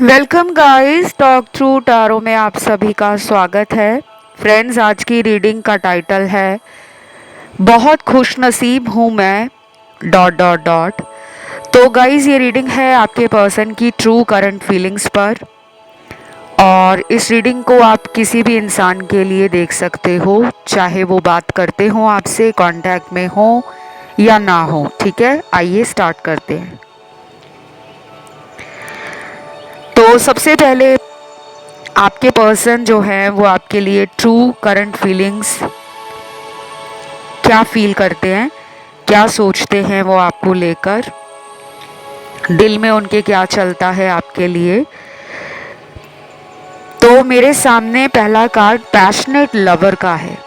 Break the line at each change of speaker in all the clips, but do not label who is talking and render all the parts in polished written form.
Welcome guys, talk through tarot में आप सभी का स्वागत है। फ्रेंड्स, आज की रीडिंग का टाइटल है बहुत खुश नसीब हूँ मैं डॉट डॉट डॉट। तो गाइस, ये रीडिंग है आपके पर्सन की ट्रू करंट फीलिंग्स पर, और इस रीडिंग को आप किसी भी इंसान के लिए देख सकते हो, चाहे वो बात करते हो आपसे, कांटेक्ट में हो या ना हो। ठीक है, आइए स्टार्ट करते हैं। तो सबसे पहले आपके पर्सन जो है वो आपके लिए ट्रू करंट फीलिंग्स क्या फील करते हैं, क्या सोचते हैं वो आपको लेकर, दिल में उनके क्या चलता है आपके लिए। तो मेरे सामने पहला कार्ड पैशनेट लवर का है।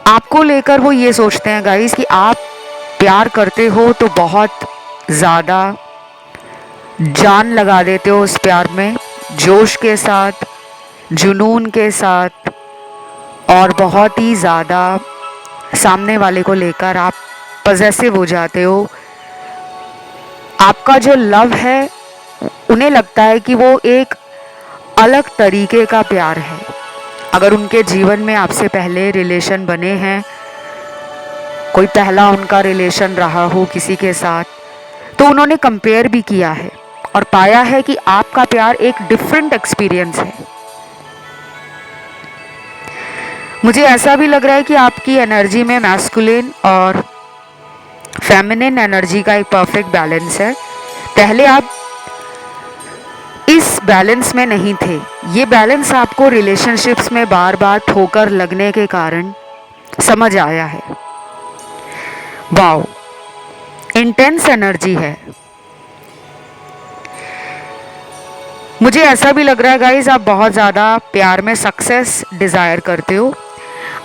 आपको लेकर वो ये सोचते हैं गाइस कि आप प्यार करते हो तो बहुत ज़्यादा जान लगा देते हो उस प्यार में, जोश के साथ, जुनून के साथ, और बहुत ही ज़्यादा सामने वाले को लेकर आप पजेसिव हो जाते हो। आपका जो लव है, उन्हें लगता है कि वो एक अलग तरीके का प्यार है। अगर उनके जीवन में आपसे पहले रिलेशन बने हैं, कोई पहला उनका रिलेशन रहा हो किसी के साथ, तो उन्होंने कंपेयर भी किया है और पाया है कि आपका प्यार एक डिफरेंट एक्सपीरियंस है। मुझे ऐसा भी लग रहा है कि आपकी एनर्जी में मैस्कुलिन और फेमिनिन एनर्जी का एक परफेक्ट बैलेंस है। पहले आप इस बैलेंस में नहीं थे। ये बैलेंस आपको रिलेशनशिप्स में बार बार ठोकर लगने के कारण समझ आया है। वाओ, इंटेंस एनर्जी है। मुझे ऐसा भी लग रहा है गाइज, आप बहुत ज़्यादा प्यार में सक्सेस डिज़ायर करते हो।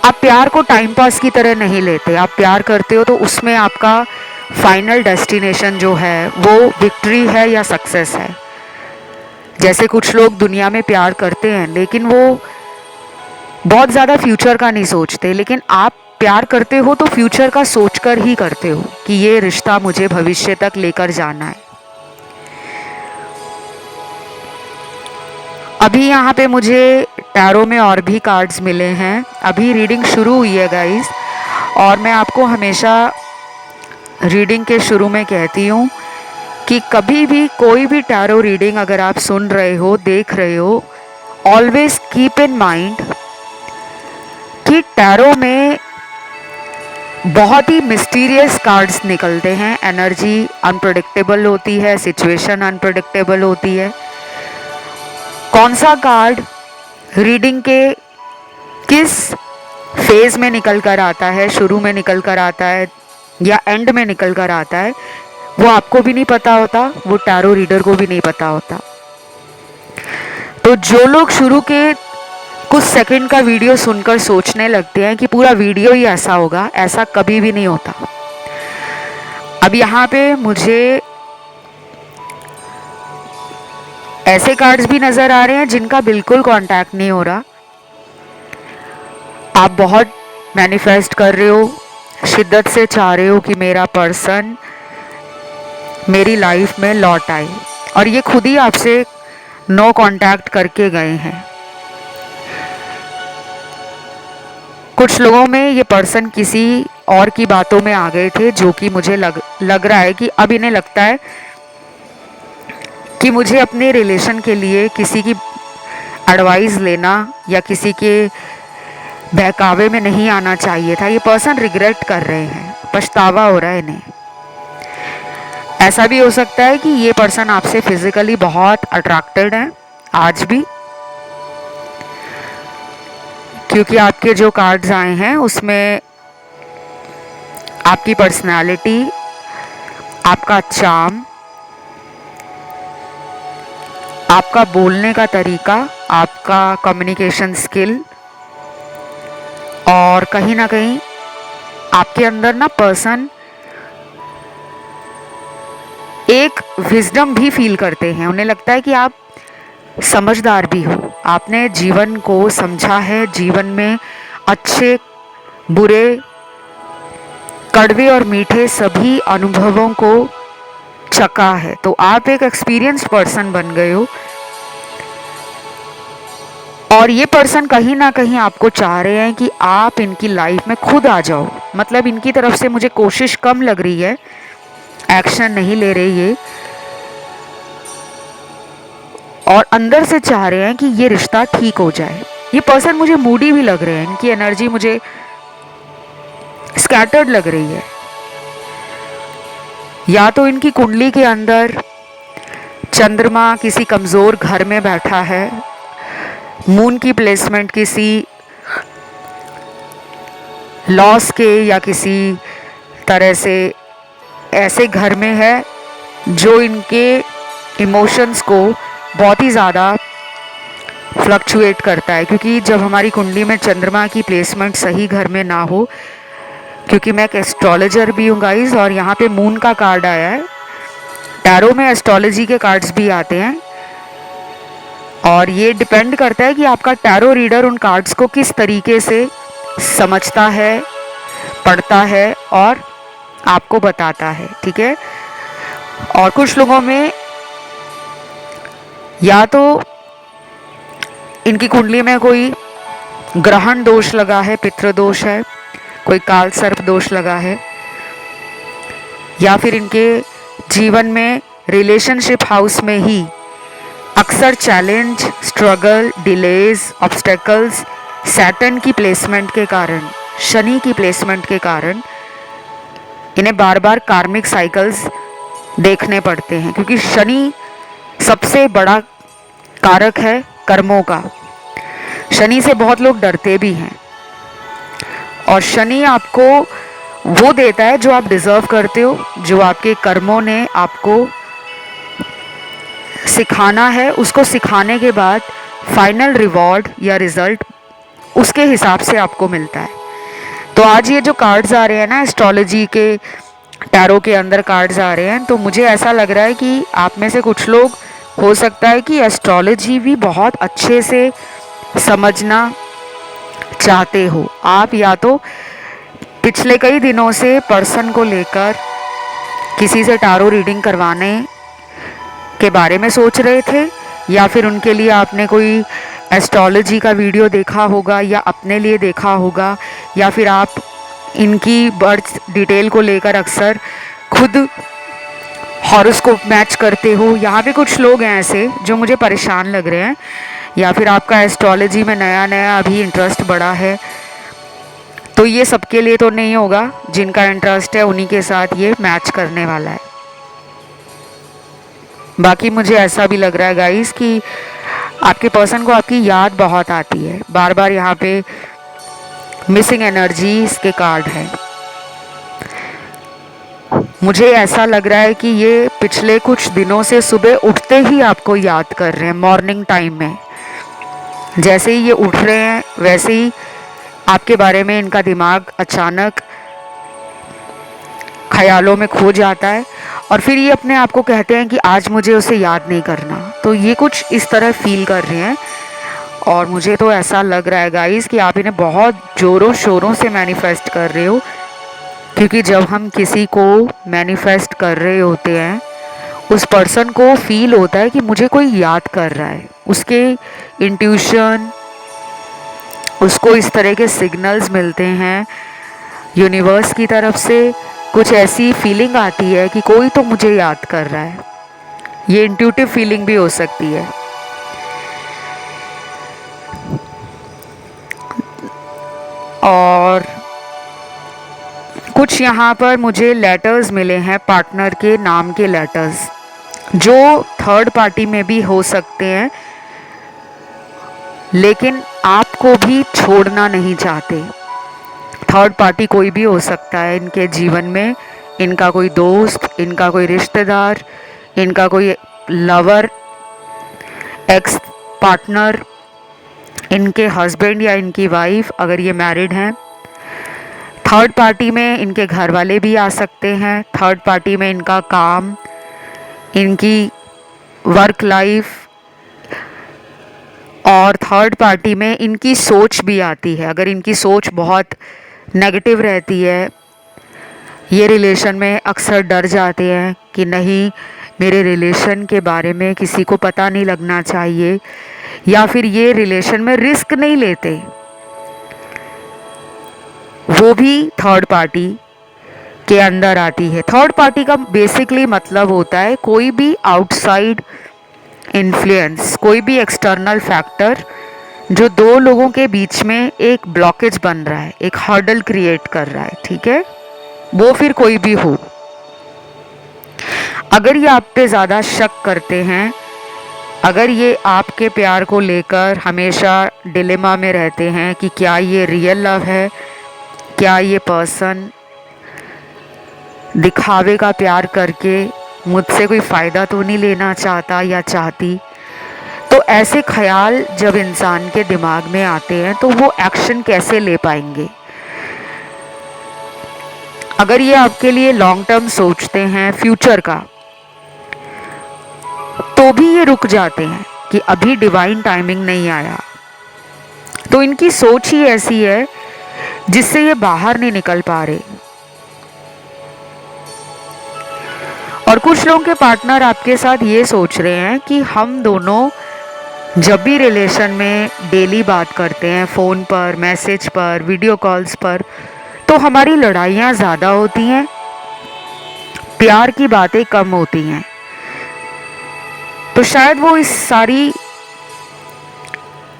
आप प्यार को टाइम पास की तरह नहीं लेते। आप प्यार करते हो तो उसमें आपका फाइनल डेस्टिनेशन जो है वो विक्ट्री है या सक्सेस है। जैसे कुछ लोग दुनिया में प्यार करते हैं लेकिन वो बहुत ज़्यादा फ्यूचर का नहीं सोचते, लेकिन आप प्यार करते हो तो फ्यूचर का सोचकर ही करते हो कि ये रिश्ता मुझे भविष्य तक लेकर जाना है। अभी यहाँ पे मुझे टैरो में और भी कार्ड्स मिले हैं। अभी रीडिंग शुरू हुई है गाइस, और मैं आपको हमेशा रीडिंग के शुरू में कहती हूँ कि कभी भी कोई भी टैरो रीडिंग अगर आप सुन रहे हो, देख रहे हो, ऑलवेज कीप इन माइंड कि टैरो में बहुत ही मिस्टीरियस कार्ड्स निकलते हैं। एनर्जी अनप्रेडिक्टेबल होती है, सिचुएशन अनप्रेडिक्टेबल होती है। कौन सा कार्ड रीडिंग के किस फेज में निकल कर आता है, शुरू में निकल कर आता है या एंड में निकल कर आता है, वो आपको भी नहीं पता होता, वो टैरो रीडर को भी नहीं पता होता। तो जो लोग शुरू के कुछ सेकंड का वीडियो सुनकर सोचने लगते हैं कि पूरा वीडियो ही ऐसा होगा, ऐसा कभी भी नहीं होता। अब यहाँ पे मुझे ऐसे कार्ड्स भी नज़र आ रहे हैं जिनका बिल्कुल कांटेक्ट नहीं हो रहा। आप बहुत मैनिफेस्ट कर रहे हो, शिद्दत से चाह रहे हो कि मेरा पर्सन मेरी लाइफ में लौट आए, और ये खुद ही आपसे नो कांटेक्ट करके गए हैं। कुछ लोगों में ये पर्सन किसी और की बातों में आ गए थे, जो कि मुझे लग रहा है कि अब इन्हें लगता है कि मुझे अपने रिलेशन के लिए किसी की एडवाइस लेना या किसी के बहकावे में नहीं आना चाहिए था। ये पर्सन रिग्रेट कर रहे हैं, पछतावा हो रहा है इन्हें। ऐसा भी हो सकता है कि ये पर्सन आपसे फिजिकली बहुत अट्रैक्टेड है आज भी, क्योंकि आपके जो कार्ड्स आए हैं उसमें आपकी पर्सनालिटी, आपका चार्म, आपका बोलने का तरीका, आपका कम्युनिकेशन स्किल, और कहीं ना कहीं आपके अंदर ना पर्सन एक विजडम भी फील करते हैं। उन्हें लगता है कि आप समझदार भी हो, आपने जीवन को समझा है, जीवन में अच्छे बुरे, कड़वे और मीठे सभी अनुभवों को चका है। तो आप एक एक्सपीरियंस्ड पर्सन बन गए हो और ये पर्सन कहीं ना कहीं आपको चाह रहे हैं कि आप इनकी लाइफ में खुद आ जाओ। मतलब इनकी तरफ से मुझे कोशिश कम लग रही है, एक्शन नहीं ले रहे ये, और अंदर से चाह रहे हैं कि ये रिश्ता ठीक हो जाए। ये पर्सन मुझे मूडी भी लग रहे हैं, इनकी एनर्जी मुझे स्कैटर्ड लग रही है। या तो इनकी कुंडली के अंदर चंद्रमा किसी कमज़ोर घर में बैठा है, मून की प्लेसमेंट किसी लॉस के या किसी तरह से ऐसे घर में है जो इनके इमोशंस को बहुत ही ज़्यादा फ्लक्चुएट करता है। क्योंकि जब हमारी कुंडली में चंद्रमा की प्लेसमेंट सही घर में ना हो, क्योंकि मैं एक एस्ट्रोलॉजर भी हूँ गाइस, और यहाँ पे मून का कार्ड आया है। टैरो में एस्ट्रोलॉजी के कार्ड्स भी आते हैं और ये डिपेंड करता है कि आपका टैरो रीडर उन कार्ड्स को किस तरीके से समझता है, पढ़ता है और आपको बताता है, ठीक है। और कुछ लोगों में या तो इनकी कुंडली में कोई ग्रहण दोष लगा है, पितृ दोष है, कोई काल सर्प दोष लगा है, या फिर इनके जीवन में रिलेशनशिप हाउस में ही अक्सर challenge, struggle, delays, obstacles Saturn की प्लेसमेंट के कारण, शनि की प्लेसमेंट के कारण इन्हें बार बार कार्मिक साइकिल्स देखने पड़ते हैं। क्योंकि शनि सबसे बड़ा कारक है कर्मों का। शनि से बहुत लोग डरते भी हैं और शनि आपको वो देता है जो आप डिजर्व करते हो, जो आपके कर्मों ने आपको सिखाना है। उसको सिखाने के बाद फाइनल रिवॉर्ड या रिजल्ट उसके हिसाब से आपको मिलता है। तो आज ये जो कार्ड्स आ रहे हैं ना, एस्ट्रोलॉजी के टैरो के अंदर कार्ड्स आ रहे हैं, तो मुझे ऐसा लग रहा है कि आप में से कुछ लोग हो सकता है कि एस्ट्रोलॉजी भी बहुत अच्छे से समझना चाहते हो। आप या तो पिछले कई दिनों से पर्सन को लेकर किसी से टैरो रीडिंग करवाने के बारे में सोच रहे थे, या फिर उनके लिए आपने कोई एस्ट्रोलॉजी का वीडियो देखा होगा या अपने लिए देखा होगा, या फिर आप इनकी बर्थ डिटेल को लेकर अक्सर खुद हॉरोस्कोप मैच करते हो। यहाँ पे कुछ लोग हैं ऐसे जो मुझे परेशान लग रहे हैं, या फिर आपका एस्ट्रोलॉजी में नया नया अभी इंटरेस्ट बढ़ा है। तो ये सबके लिए तो नहीं होगा, जिनका इंटरेस्ट है उन्हीं के साथ ये मैच करने वाला है। बाकी मुझे ऐसा भी लग रहा है गाइस कि आपके पर्सन को आपकी याद बहुत आती है बार बार। यहाँ पे मिसिंग एनर्जीज के कार्ड है। मुझे ऐसा लग रहा है कि ये पिछले कुछ दिनों से सुबह उठते ही आपको याद कर रहे हैं। मॉर्निंग टाइम में जैसे ही ये उठ रहे हैं वैसे ही आपके बारे में इनका दिमाग अचानक ख्यालों में खो जाता है और फिर ये अपने आप को कहते हैं कि आज मुझे उसे याद नहीं करना। तो ये कुछ इस तरह फील कर रहे हैं और मुझे तो ऐसा लग रहा है गाइस कि आप इन्हें बहुत ज़ोरों शोरों से मैनिफेस्ट कर रहे हो। क्योंकि जब हम किसी को मैनिफेस्ट कर रहे होते हैं उस पर्सन को फील होता है कि मुझे कोई याद कर रहा है। उसके इंट्यूशन, उसको इस तरह के सिग्नल्स मिलते हैं यूनिवर्स की तरफ से। कुछ ऐसी फीलिंग आती है कि कोई तो मुझे याद कर रहा है। ये इंट्यूटिव फीलिंग भी हो सकती है। और कुछ यहाँ पर मुझे लेटर्स मिले हैं, पार्टनर के नाम के लेटर्स, जो थर्ड पार्टी में भी हो सकते हैं लेकिन आपको भी छोड़ना नहीं चाहते। थर्ड पार्टी कोई भी हो सकता है इनके जीवन में, इनका कोई दोस्त, इनका कोई रिश्तेदार, इनका कोई लवर, एक्स पार्टनर, इनके हस्बैंड या इनकी वाइफ अगर ये मैरिड हैं। थर्ड पार्टी में इनके घर वाले भी आ सकते हैं। थर्ड पार्टी में इनका काम, इनकी वर्क लाइफ, और थर्ड पार्टी में इनकी सोच भी आती है। अगर इनकी सोच बहुत नेगेटिव रहती है ये रिलेशन में अक्सर डर जाते हैं कि नहीं, मेरे रिलेशन के बारे में किसी को पता नहीं लगना चाहिए, या फिर ये रिलेशन में रिस्क नहीं लेते, वो भी थर्ड पार्टी के अंदर आती है। थर्ड पार्टी का बेसिकली मतलब होता है कोई भी आउटसाइड इन्फ्लुएंस, कोई भी एक्सटर्नल फैक्टर जो दो लोगों के बीच में एक ब्लॉकेज बन रहा है, एक हर्डल क्रिएट कर रहा है, ठीक है, वो फिर कोई भी हो। अगर ये आप पे ज़्यादा शक करते हैं, अगर ये आपके प्यार को लेकर हमेशा डिलेमा में रहते हैं कि क्या ये रियल लव है, क्या ये पर्सन दिखावे का प्यार करके मुझसे कोई फ़ायदा तो नहीं लेना चाहता या चाहती, तो ऐसे ख्याल जब इंसान के दिमाग में आते हैं तो वो एक्शन कैसे ले पाएंगे। अगर ये आपके लिए लॉन्ग टर्म सोचते हैं फ्यूचर का, तो भी ये रुक जाते हैं कि अभी डिवाइन टाइमिंग नहीं आया। तो इनकी सोच ही ऐसी है जिससे ये बाहर नहीं निकल पा रहे। और कुछ लोगों के पार्टनर आपके साथ ये सोच रहे हैं कि हम दोनों जब भी रिलेशन में डेली बात करते हैं, फ़ोन पर, मैसेज पर, वीडियो कॉल्स पर, तो हमारी लड़ाइयाँ ज़्यादा होती हैं, प्यार की बातें कम होती हैं। तो शायद वो इस सारी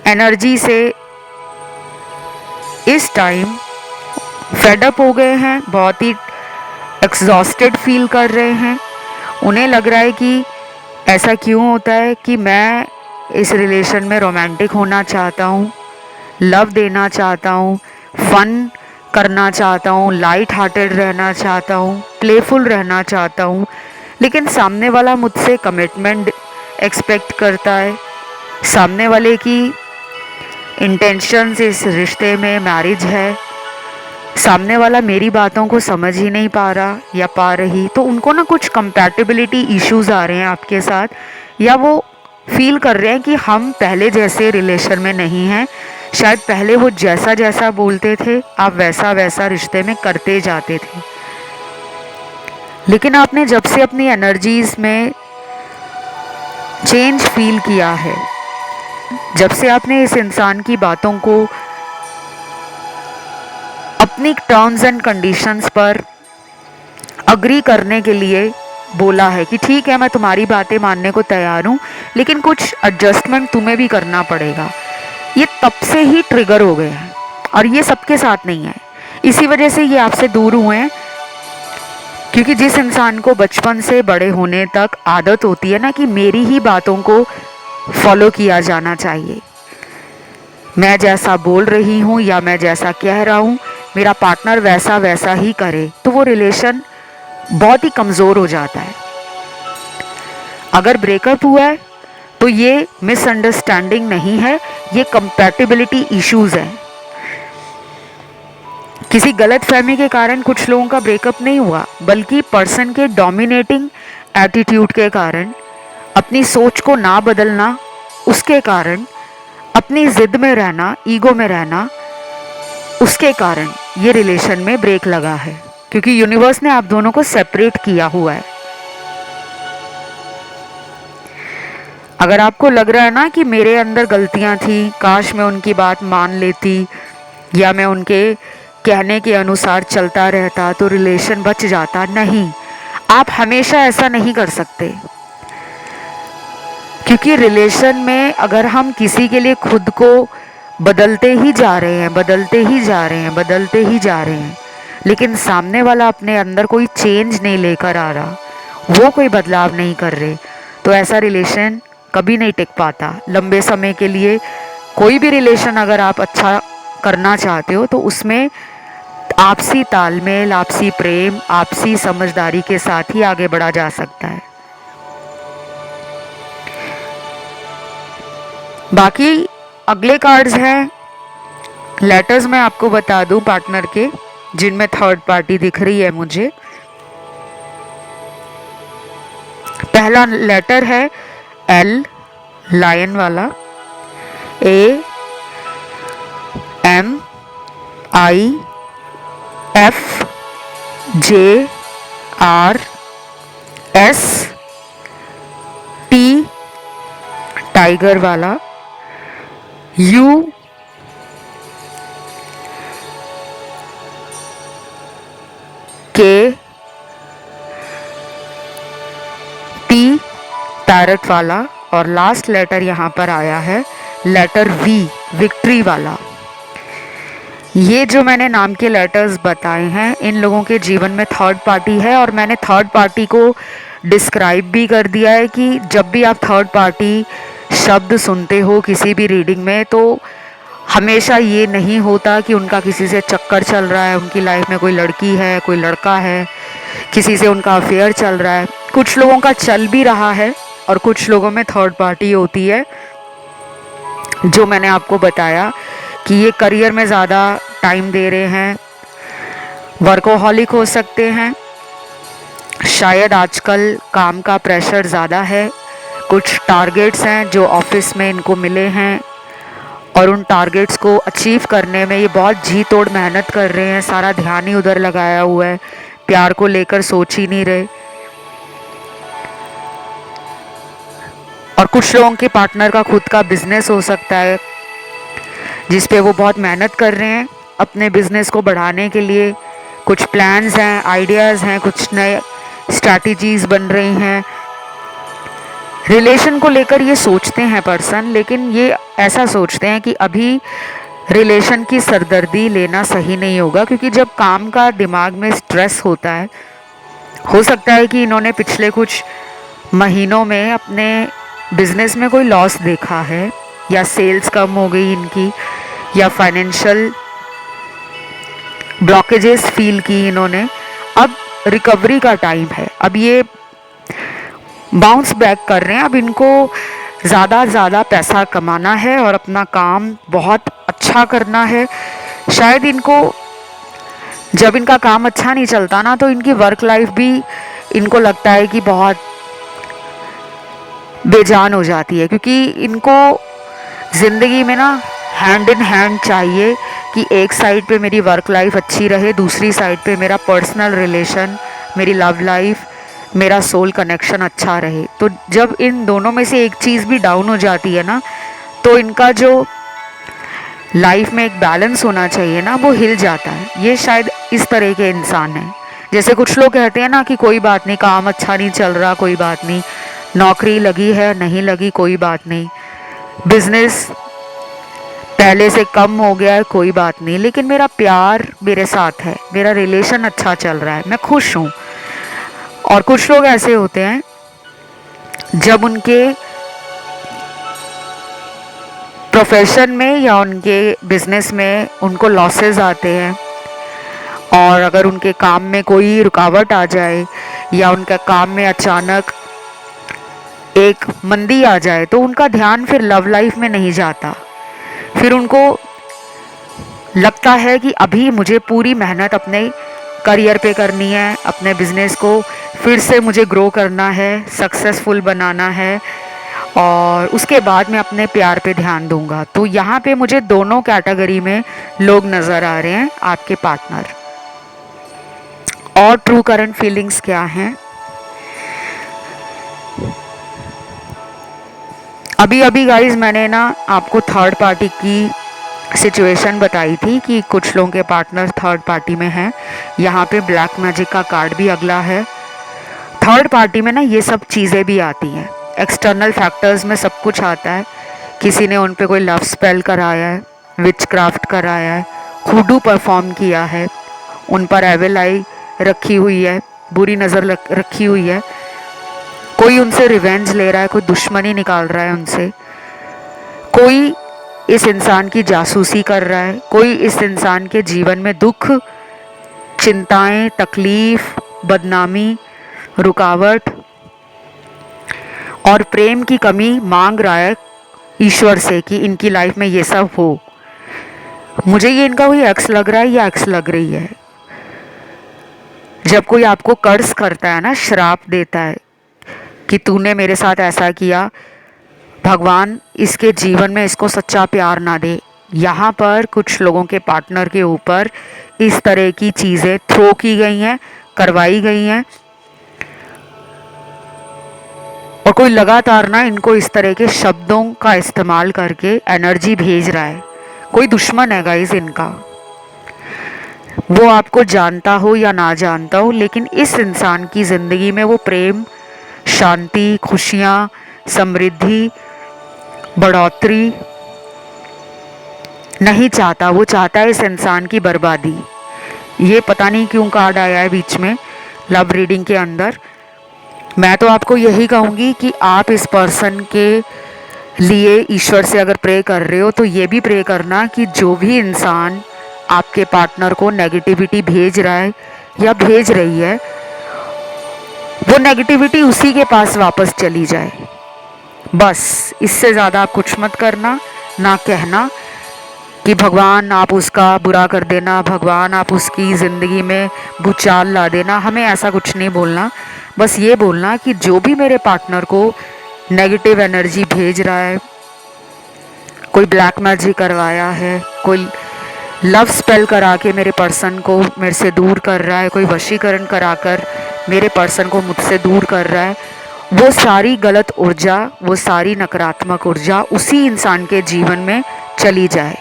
एनर्जी से इस टाइम फेड अप हो गए हैं, बहुत ही एग्जॉस्टेड फील कर रहे हैं। उन्हें लग रहा है कि ऐसा क्यों होता है कि मैं इस रिलेशन में रोमांटिक होना चाहता हूँ, लव देना चाहता हूँ, फन करना चाहता हूँ, लाइट हार्टेड रहना चाहता हूँ, प्लेफुल रहना चाहता हूँ, लेकिन सामने वाला मुझसे कमिटमेंट एक्सपेक्ट करता है। सामने वाले की इंटेंशंस इस रिश्ते में मैरिज है, सामने वाला मेरी बातों को समझ ही नहीं पा रहा या पा रही, तो उनको ना कुछ कंपैटिबिलिटी इश्यूज आ रहे हैं आपके साथ, या वो फील कर रहे हैं कि हम पहले जैसे रिलेशन में नहीं हैं। शायद पहले वो जैसा जैसा बोलते थे आप वैसा वैसा रिश्ते में करते जाते थे, लेकिन आपने जब से अपनी एनर्जीज में चेंज फील किया है, जब से आपने इस इंसान की बातों को अपनी टर्म्स एंड कंडीशंस पर अग्री करने के लिए बोला है कि ठीक है मैं तुम्हारी बातें मानने को तैयार हूँ, लेकिन कुछ एडजस्टमेंट तुम्हें भी करना पड़ेगा, ये तब से ही ट्रिगर हो गए हैं। और ये सबके साथ नहीं है, इसी वजह से ये आपसे दूर हुए हैं, क्योंकि जिस इंसान को बचपन से बड़े होने तक आदत होती है ना कि मेरी ही बातों को फॉलो किया जाना चाहिए, मैं जैसा बोल रही हूँ या मैं जैसा कह रहा हूँ मेरा पार्टनर वैसा वैसा ही करे, तो वो रिलेशन बहुत ही कमज़ोर हो जाता है। अगर ब्रेकअप हुआ है तो ये मिसअंडरस्टैंडिंग नहीं है, ये कंपैटिबिलिटी इश्यूज हैं। किसी गलत फहमी के कारण कुछ लोगों का ब्रेकअप नहीं हुआ, बल्कि पर्सन के डोमिनेटिंग एटीट्यूड के कारण, अपनी सोच को ना बदलना, उसके कारण, अपनी जिद में रहना, ईगो में रहना, उसके कारण ये रिलेशन में ब्रेक लगा है, क्योंकि यूनिवर्स ने आप दोनों को सेपरेट किया हुआ है। अगर आपको लग रहा है ना कि मेरे अंदर गलतियां थी, काश मैं उनकी बात मान लेती या मैं उनके कहने के अनुसार चलता रहता तो रिलेशन बच जाता, नहीं, आप हमेशा ऐसा नहीं कर सकते। क्योंकि रिलेशन में अगर हम किसी के लिए खुद को बदलते ही जा रहे हैं, बदलते ही जा रहे हैं, बदलते ही जा रहे हैं, लेकिन सामने वाला अपने अंदर कोई चेंज नहीं लेकर आ रहा, वो कोई बदलाव नहीं कर रहे, तो ऐसा रिलेशन कभी नहीं टिक पाता लंबे समय के लिए। कोई भी रिलेशन अगर आप अच्छा करना चाहते हो तो उसमें आपसी तालमेल, आपसी प्रेम, आपसी समझदारी के साथ ही आगे बढ़ा जा सकता है। बाकी अगले कार्ड्स हैं लेटर्स, मैं आपको बता दूं पार्टनर के, जिनमें थर्ड पार्टी दिख रही है मुझे। पहला लेटर है एल, लायन वाला, ए, एम, आई, एफ, JRST टाइगर वाला, UKT पैरट वाला, और लास्ट लेटर यहाँ पर आया है लेटर V विक्ट्री वाला। ये जो मैंने नाम के लेटर्स बताए हैं, इन लोगों के जीवन में थर्ड पार्टी है, और मैंने थर्ड पार्टी को डिस्क्राइब भी कर दिया है कि जब भी आप थर्ड पार्टी शब्द सुनते हो किसी भी रीडिंग में, तो हमेशा ये नहीं होता कि उनका किसी से चक्कर चल रहा है, उनकी लाइफ में कोई लड़की है, कोई लड़का है, किसी से उनका अफेयर चल रहा है। कुछ लोगों का चल भी रहा है और कुछ लोगों में थर्ड पार्टी होती है। जो मैंने आपको बताया कि ये करियर में ज़्यादा टाइम दे रहे हैं, वर्कोहॉलिक हो सकते हैं, शायद आजकल काम का प्रेशर ज़्यादा है, कुछ टारगेट्स हैं जो ऑफिस में इनको मिले हैं और उन टारगेट्स को अचीव करने में ये बहुत जी तोड़ मेहनत कर रहे हैं, सारा ध्यान ही उधर लगाया हुआ है, प्यार को लेकर सोच ही नहीं रहे। और कुछ लोगों के पार्टनर का खुद का बिजनेस हो सकता है जिस पे वो बहुत मेहनत कर रहे हैं अपने बिजनेस को बढ़ाने के लिए। कुछ प्लान्स हैं, आइडियाज़ हैं, कुछ नए स्ट्रैटेजीज बन रही हैं। रिलेशन को लेकर ये सोचते हैं पर्सन, लेकिन ये ऐसा सोचते हैं कि अभी रिलेशन की सरदर्दी लेना सही नहीं होगा, क्योंकि जब काम का दिमाग में स्ट्रेस होता है, हो सकता है कि इन्होंने पिछले कुछ महीनों में अपने बिजनेस में कोई लॉस देखा है, या सेल्स कम हो गई इनकी, या फाइनेंशियल ब्लॉकेजेस फील की इन्होंने। अब रिकवरी का टाइम है, अब ये बाउंस बैक कर रहे हैं। अब इनको ज़्यादा पैसा कमाना है और अपना काम बहुत अच्छा करना है। शायद इनको जब इनका काम अच्छा नहीं चलता ना, तो इनकी वर्क लाइफ भी इनको लगता है कि बहुत बेजान हो जाती है, क्योंकि इनको ज़िंदगी में ना हैंड इन हैंड चाहिए कि एक साइड पे मेरी वर्क लाइफ अच्छी रहे, दूसरी साइड पे मेरा पर्सनल रिलेशन, मेरी लव लाइफ, मेरा सोल कनेक्शन अच्छा रहे। तो जब इन दोनों में से एक चीज़ भी डाउन हो जाती है ना, तो इनका जो लाइफ में एक बैलेंस होना चाहिए ना, वो हिल जाता है। ये शायद इस तरह के इंसान हैं। जैसे कुछ लोग कहते हैं ना कि कोई बात नहीं, काम अच्छा नहीं चल रहा, कोई बात नहीं, नौकरी लगी है नहीं लगी कोई बात नहीं, बिजनेस पहले से कम हो गया है कोई बात नहीं, लेकिन मेरा प्यार मेरे साथ है, मेरा रिलेशन अच्छा चल रहा है, मैं खुश हूँ। और कुछ लोग ऐसे होते हैं जब उनके प्रोफेशन में या उनके बिजनेस में उनको लॉसेस आते हैं, और अगर उनके काम में कोई रुकावट आ जाए या उनका काम में अचानक एक मंदी आ जाए, तो उनका ध्यान फिर लव लाइफ में नहीं जाता। फिर उनको लगता है कि अभी मुझे पूरी मेहनत अपने करियर पे करनी है, अपने बिजनेस को फिर से मुझे ग्रो करना है, सक्सेसफुल बनाना है, और उसके बाद मैं अपने प्यार पे ध्यान दूंगा। तो यहाँ पे मुझे दोनों कैटेगरी में लोग नज़र आ रहे हैं, आपके पार्टनर। और ट्रू करंट फीलिंग्स क्या हैं? अभी गाइज मैंने ना आपको थर्ड पार्टी की सिचुएशन बताई थी कि कुछ लोगों के पार्टनर थर्ड पार्टी में हैं। यहाँ पे ब्लैक मैजिक का कार्ड भी अगला है। थर्ड पार्टी में ना ये सब चीज़ें भी आती हैं, एक्सटर्नल फैक्टर्स में सब कुछ आता है। किसी ने उन पे कोई लव स्पेल कराया है, विच क्राफ्ट कराया है, हुडू परफॉर्म किया है, उन पर एविल आई रखी हुई है, बुरी नज़र रखी हुई है, कोई उनसे रिवेंज ले रहा है, कोई दुश्मनी निकाल रहा है उनसे, कोई इस इंसान की जासूसी कर रहा है, कोई इस इंसान के जीवन में दुख, चिंताएं, तकलीफ, बदनामी, रुकावट और प्रेम की कमी मांग रहा है ईश्वर से कि इनकी लाइफ में ये सब हो। मुझे ये इनका कोई एक्स लग रहा है या एक्स लग रही है। जब कोई आपको कर्ज करता है ना, श्राप देता है कि तूने मेरे साथ ऐसा किया, भगवान इसके जीवन में इसको सच्चा प्यार ना दे। यहाँ पर कुछ लोगों के पार्टनर के ऊपर इस तरह की चीज़ें थ्रो की गई हैं, करवाई गई हैं, और कोई लगातार ना इनको इस तरह के शब्दों का इस्तेमाल करके एनर्जी भेज रहा है। कोई दुश्मन है गाइस इनका, वो आपको जानता हो या ना जानता हो, लेकिन इस इंसान की ज़िंदगी में वो प्रेम, शांति, खुशियाँ, समृद्धि, बढ़ोतरी नहीं चाहता। वो चाहता है इस इंसान की बर्बादी। ये पता नहीं क्यों कार्ड आया है बीच में लव रीडिंग के अंदर। मैं तो आपको यही कहूँगी कि आप इस पर्सन के लिए ईश्वर से अगर प्रे कर रहे हो तो ये भी प्रे करना कि जो भी इंसान आपके पार्टनर को नेगेटिविटी भेज रहा है या भेज रही है, वो नेगेटिविटी उसी के पास वापस चली जाए। बस इससे ज़्यादा आप कुछ मत करना, ना कहना कि भगवान आप उसका बुरा कर देना, भगवान आप उसकी ज़िंदगी में भूचाल ला देना। हमें ऐसा कुछ नहीं बोलना। बस ये बोलना कि जो भी मेरे पार्टनर को नेगेटिव एनर्जी भेज रहा है, कोई ब्लैक मैजिक करवाया है, कोई लव स्पेल करा के मेरे पर्सन को मेरे से दूर कर रहा है, कोई वशीकरण कराकर मेरे पर्सन को मुझसे दूर कर रहा है, वो सारी गलत ऊर्जा, वो सारी नकारात्मक ऊर्जा उसी इंसान के जीवन में चली जाए,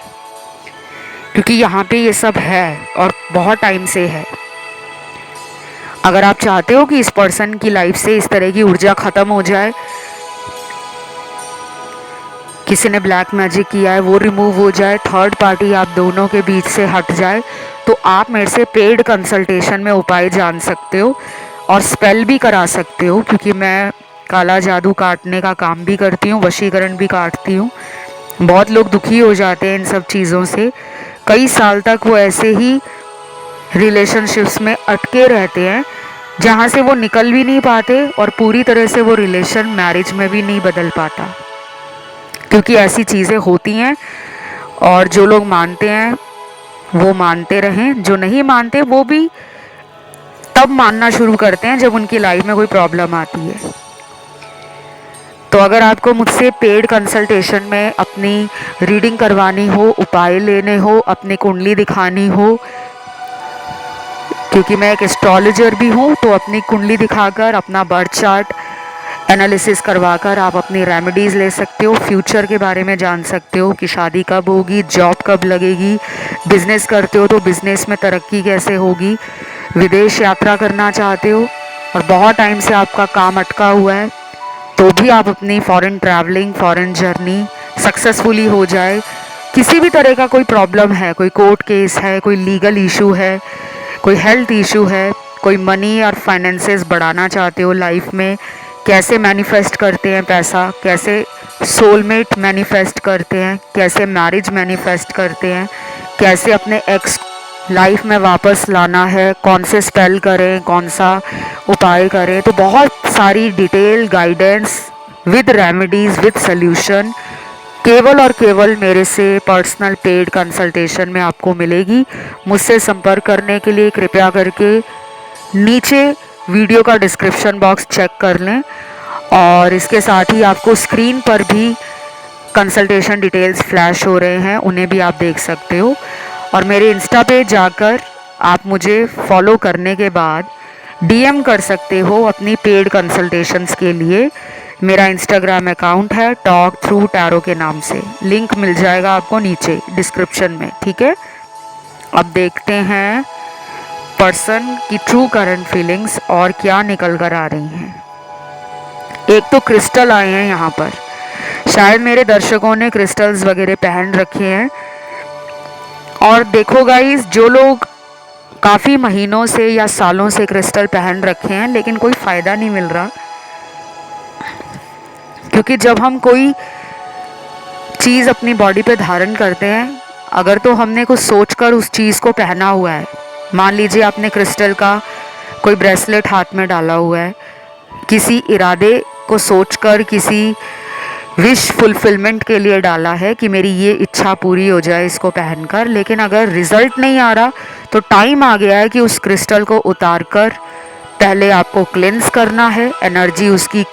क्योंकि यहाँ पे ये सब है और बहुत टाइम से है। अगर आप चाहते हो कि इस पर्सन की लाइफ से इस तरह की ऊर्जा ख़त्म हो जाए, किसी ने ब्लैक मैजिक किया है वो रिमूव हो जाए, थर्ड पार्टी आप दोनों के बीच से हट जाए, तो आप मेरे से पेड कंसल्टेशन में उपाय जान सकते हो और स्पेल भी करा सकते हो, क्योंकि मैं काला जादू काटने का काम भी करती हूँ, वशीकरण भी काटती हूँ। बहुत लोग दुखी हो जाते हैं इन सब चीज़ों से, कई साल तक वो ऐसे ही रिलेशनशिप्स में अटके रहते हैं जहाँ से वो निकल भी नहीं पाते, और पूरी तरह से वो रिलेशन मैरिज में भी नहीं बदल पाता, क्योंकि ऐसी चीज़ें होती हैं। और जो लोग मानते हैं वो मानते रहें, जो नहीं मानते वो भी तब मानना शुरू करते हैं जब उनकी लाइफ में कोई प्रॉब्लम आती है। तो अगर आपको मुझसे पेड कंसल्टेशन में अपनी रीडिंग करवानी हो, उपाय लेने हो, अपनी कुंडली दिखानी हो, क्योंकि मैं एक एस्ट्रोलॉजर भी हूँ, तो अपनी कुंडली दिखाकर अपना बर्थ चार्ट एनालिसिस करवाकर आप अपनी रेमेडीज़ ले सकते हो, फ्यूचर के बारे में जान सकते हो कि शादी कब होगी, जॉब कब लगेगी, बिजनेस करते हो तो बिजनेस में तरक्की कैसे होगी, विदेश यात्रा करना चाहते हो और बहुत टाइम से आपका काम अटका हुआ है, तो भी आप अपनी foreign travelling, foreign journey successfully हो जाए। किसी भी तरह का कोई प्रॉब्लम है, कोई कोर्ट केस है, कोई लीगल इशू है, कोई हेल्थ इशू है, कोई मनी और फाइनेंसेस बढ़ाना चाहते हो लाइफ में, कैसे मैनिफेस्ट करते हैं पैसा, कैसे सोलमेट मैनिफेस्ट करते हैं, कैसे मैरिज मैनिफेस्ट करते हैं, कैसे अपने एक्स लाइफ में वापस लाना है, कौन से स्पेल करें, कौन सा उपाय करें, तो बहुत सारी detail guidance with remedies with solution केवल और केवल मेरे से पर्सनल पेड कंसल्टेशन में आपको मिलेगी। मुझसे संपर्क करने के लिए कृपया करके नीचे वीडियो का डिस्क्रिप्शन बॉक्स चेक कर लें, और इसके साथ ही आपको स्क्रीन पर भी कंसल्टेशन डिटेल्स फ्लैश हो रहे हैं, उन्हें भी आप देख सकते हो। और मेरे इंस्टा पे जाकर आप मुझे फॉलो करने के बाद डीएम कर सकते हो अपनी पेड कंसल्टेशंस के लिए। मेरा इंस्टाग्राम अकाउंट है टॉक थ्रू टैरो के नाम से, लिंक मिल जाएगा आपको नीचे डिस्क्रिप्शन में, ठीक है। अब देखते हैं पर्सन की ट्रू करंट फीलिंग्स और क्या निकल कर आ रही हैं। एक तो क्रिस्टल आए हैं यहाँ पर, शायद मेरे दर्शकों ने क्रिस्टल्स वगैरह पहन रखे हैं। और देखो गाइस, जो लोग काफ़ी महीनों से या सालों से क्रिस्टल पहन रखे हैं लेकिन कोई फ़ायदा नहीं मिल रहा, क्योंकि जब हम कोई चीज़ अपनी बॉडी पे धारण करते हैं, अगर तो हमने कुछ सोचकर उस चीज़ को पहना हुआ है, मान लीजिए आपने क्रिस्टल का कोई ब्रेसलेट हाथ में डाला हुआ है, किसी इरादे को सोचकर, किसी विश फुलफिलमेंट के लिए डाला है कि मेरी ये इच्छा पूरी हो जाए इसको पहनकर, लेकिन अगर रिजल्ट नहीं आ रहा तो टाइम आ गया है कि उस क्रिस्टल को उतार कर पहले आपको क्लेंस करना है, एनर्जी उसकी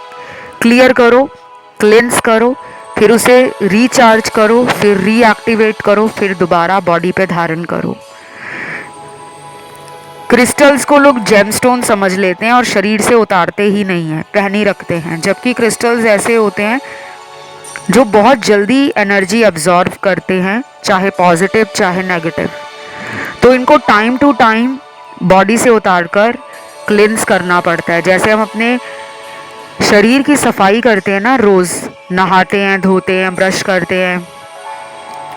क्लियर करो, क्लेंस करो, फिर उसे रिचार्ज करो, फिर रीएक्टिवेट करो, फिर दोबारा बॉडी पे धारण करो। क्रिस्टल्स को लोग जेमस्टोन समझ लेते हैं और शरीर से उतारते ही नहीं हैं, पहन ही रखते हैं, जबकि क्रिस्टल्स ऐसे होते हैं जो बहुत जल्दी एनर्जी अब्जॉर्व करते हैं, चाहे पॉजिटिव चाहे नेगेटिव। तो इनको टाइम टू टाइम बॉडी से उतार कर क्लिन्स करना पड़ता है। जैसे हम अपने शरीर की सफाई करते हैं ना, रोज़ नहाते हैं, धोते हैं, ब्रश करते हैं,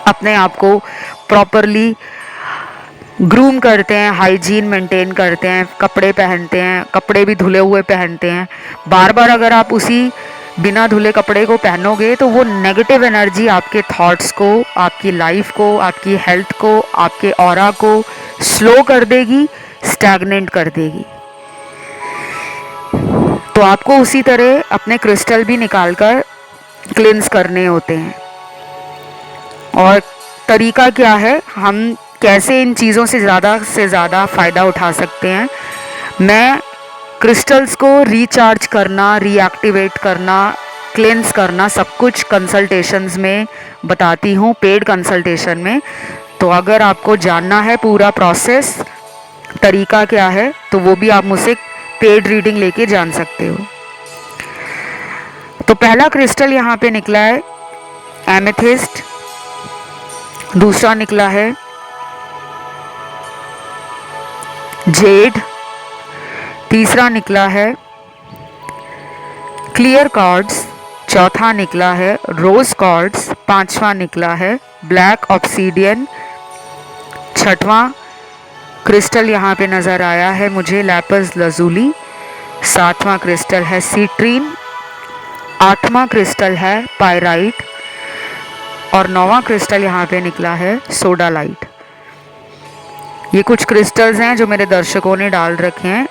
अपने आप को प्रॉपरली ग्रूम करते हैं, हाइजीन मेंटेन करते हैं, कपड़े पहनते हैं, कपड़े भी धुले हुए पहनते हैं। बार बार अगर आप उसी बिना धुले कपड़े को पहनोगे तो वो नेगेटिव एनर्जी आपके थॉट्स को, आपकी लाइफ को, आपकी हेल्थ को, आपके ऑरा को स्लो कर देगी, स्टैग्नेंट कर देगी। तो आपको उसी तरह अपने क्रिस्टल भी निकाल कर क्लिन्स करने होते हैं। और तरीका क्या है, हम कैसे इन चीज़ों से ज़्यादा फ़ायदा उठा सकते हैं। मैं क्रिस्टल्स को रिचार्ज करना, रीएक्टिवेट करना, क्लेंस करना सब कुछ कंसल्टेशंस में बताती हूँ, पेड कंसल्टेशन में। तो अगर आपको जानना है पूरा प्रोसेस, तरीका क्या है, तो वो भी आप मुझसे पेड रीडिंग लेके जान सकते हो। तो पहला क्रिस्टल यहाँ पे निकला है एमेथिस्ट, दूसरा निकला है जेड, तीसरा निकला है क्लियर कॉर्ड्स, चौथा निकला है रोज कॉर्ड्स, पांचवा निकला है ब्लैक ऑब्सीडियन, छठवां क्रिस्टल यहाँ पे नज़र आया है मुझे लैपिस लज़ूली, सातवां क्रिस्टल है सीट्रीन, आठवां क्रिस्टल है पायराइट और नौवां क्रिस्टल यहाँ पे निकला है सोडालाइट। ये कुछ क्रिस्टल्स हैं जो मेरे दर्शकों ने डाल रखे हैं,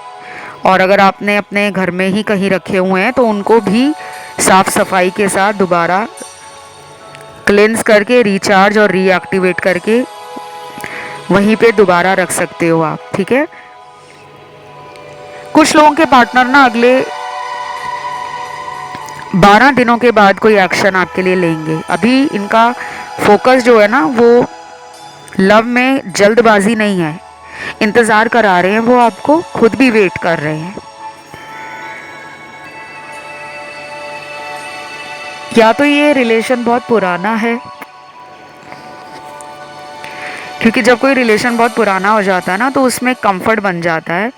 और अगर आपने अपने घर में ही कहीं रखे हुए हैं तो उनको भी साफ सफाई के साथ दोबारा क्लेंस करके, रिचार्ज और रीएक्टिवेट करके वहीं पे दोबारा रख सकते हो आप, ठीक है। कुछ लोगों के पार्टनर ना अगले 12 दिनों के बाद कोई एक्शन आपके लिए लेंगे। अभी इनका फोकस जो है ना वो लव में जल्दबाजी नहीं है, इंतज़ार करा रहे हैं, वो आपको खुद भी वेट कर रहे हैं। या तो ये रिलेशन बहुत पुराना है, क्योंकि जब कोई रिलेशन बहुत पुराना हो जाता है ना तो उसमें कंफर्ट बन जाता है,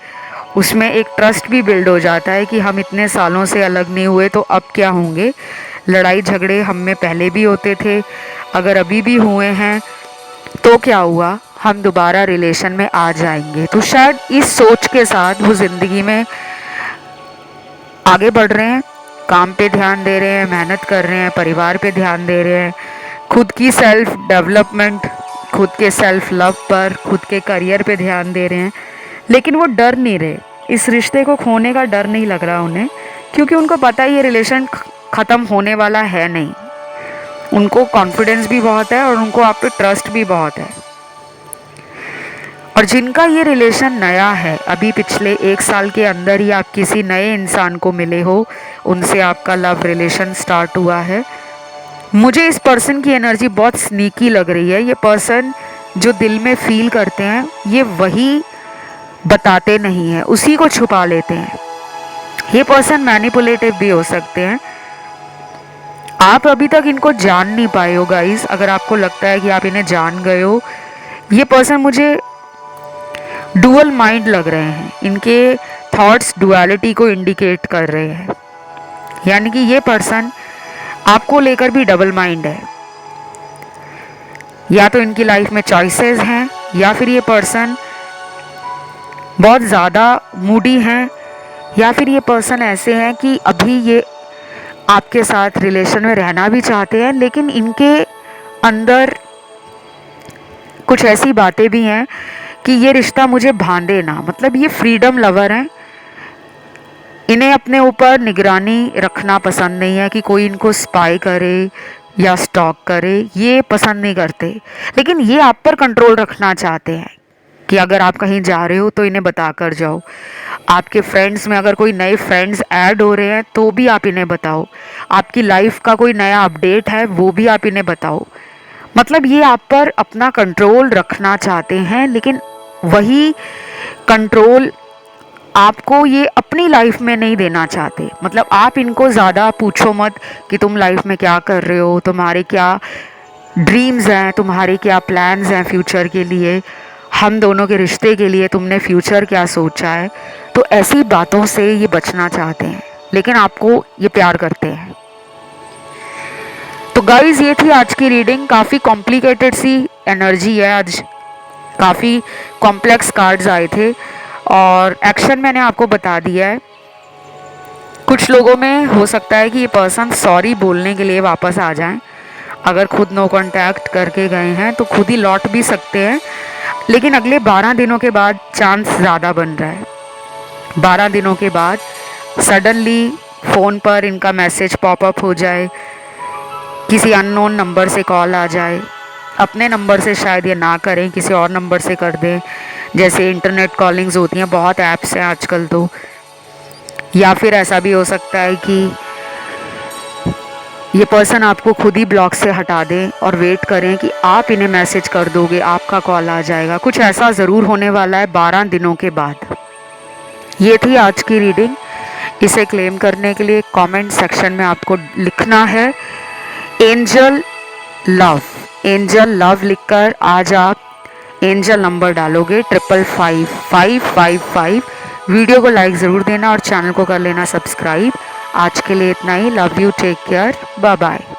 उसमें एक ट्रस्ट भी बिल्ड हो जाता है कि हम इतने सालों से अलग नहीं हुए तो अब क्या होंगे, लड़ाई झगड़े हम में पहले भी होते थे, अगर अभी भी हुए हैं तो क्या हुआ, हम दोबारा रिलेशन में आ जाएंगे। तो शायद इस सोच के साथ वो ज़िंदगी में आगे बढ़ रहे हैं, काम पे ध्यान दे रहे हैं, मेहनत कर रहे हैं, परिवार पे ध्यान दे रहे हैं, खुद की सेल्फ डेवलपमेंट, खुद के सेल्फ लव पर, खुद के करियर पे ध्यान दे रहे हैं। लेकिन वो डर नहीं रहे, इस रिश्ते को खोने का डर नहीं लग रहा उन्हें, क्योंकि उनको पता है ये रिलेशन ख़त्म होने वाला है नहीं। उनको कॉन्फिडेंस भी बहुत है और उनको आप पे ट्रस्ट भी बहुत है। और जिनका ये रिलेशन नया है, अभी पिछले 1 साल के अंदर ही आप किसी नए इंसान को मिले हो, उनसे आपका लव रिलेशन स्टार्ट हुआ है, मुझे इस पर्सन की एनर्जी बहुत स्नीकी लग रही है। ये पर्सन जो दिल में फील करते हैं ये वही बताते नहीं हैं, उसी को छुपा लेते हैं। ये पर्सन मैनिपुलेटिव भी हो सकते हैं। आप अभी तक इनको जान नहीं पाए हो गाइस। अगर आपको लगता है कि आप इन्हें जान गए हो, ये पर्सन मुझे डुअल माइंड लग रहे हैं, इनके थॉट्स डुअलिटी को इंडिकेट कर रहे हैं, यानी कि ये पर्सन आपको लेकर भी डबल माइंड है। या तो इनकी लाइफ में चॉइसेस हैं, या फिर ये पर्सन बहुत ज़्यादा मूडी हैं, या फिर ये पर्सन ऐसे हैं कि अभी ये आपके साथ रिलेशन में रहना भी चाहते हैं, लेकिन इनके अंदर कुछ ऐसी बातें भी हैं कि ये रिश्ता मुझे बांधे ना, मतलब ये फ्रीडम लवर हैं। इन्हें अपने ऊपर निगरानी रखना पसंद नहीं है कि कोई इनको स्पाई करे या स्टॉक करे, ये पसंद नहीं करते। लेकिन ये आप पर कंट्रोल रखना चाहते हैं कि अगर आप कहीं जा रहे हो तो इन्हें बता कर जाओ। आपके फ्रेंड्स में अगर कोई नए फ्रेंड्स ऐड हो रहे हैं तो भी आप इन्हें बताओ। आपकी लाइफ का कोई नया अपडेट है वो भी आप इन्हें बताओ। मतलब ये आप पर अपना कंट्रोल रखना चाहते हैं, लेकिन वही कंट्रोल आपको ये अपनी लाइफ में नहीं देना चाहते। मतलब आप इनको ज़्यादा पूछो मत कि तुम लाइफ में क्या कर रहे हो, तुम्हारे क्या ड्रीम्स हैं, तुम्हारे क्या प्लान्स हैं फ्यूचर के लिए, हम दोनों के रिश्ते के लिए तुमने फ्यूचर क्या सोचा है। तो ऐसी बातों से ये बचना चाहते हैं, लेकिन आपको ये प्यार करते हैं। तो गाइज ये थी आज की रीडिंग। काफ़ी कॉम्प्लिकेटेड सी एनर्जी है आज, काफ़ी कॉम्प्लेक्स कार्ड्स आए थे और एक्शन मैंने आपको बता दिया है। कुछ लोगों में हो सकता है कि ये पर्सन सॉरी बोलने के लिए वापस आ जाएं। अगर खुद नो कांटेक्ट करके गए हैं तो खुद ही लौट भी सकते हैं, लेकिन अगले 12 दिनों के बाद चांस ज़्यादा बन रहा है। 12 दिनों के बाद सडनली फ़ोन पर इनका मैसेज पॉपअप हो जाए, किसी अननोन नंबर से कॉल आ जाए। अपने नंबर से शायद ये ना करें, किसी और नंबर से कर दें, जैसे इंटरनेट कॉलिंग्स होती हैं, बहुत ऐप्स हैं आजकल तो। या फिर ऐसा भी हो सकता है कि ये पर्सन आपको खुद ही ब्लॉक से हटा दें और वेट करें कि आप इन्हें मैसेज कर दोगे, आपका कॉल आ जाएगा। कुछ ऐसा ज़रूर होने वाला है 12 दिनों के बाद। ये थी आज की रीडिंग। इसे क्लेम करने के लिए कमेंट सेक्शन में आपको लिखना है एंजल लव। एंजल लव लिखकर आज आप एंजल नंबर डालोगे 555555। वीडियो को लाइक ज़रूर देना और चैनल को कर लेना सब्सक्राइब। आज के लिए इतना ही। Love you, take care, bye bye.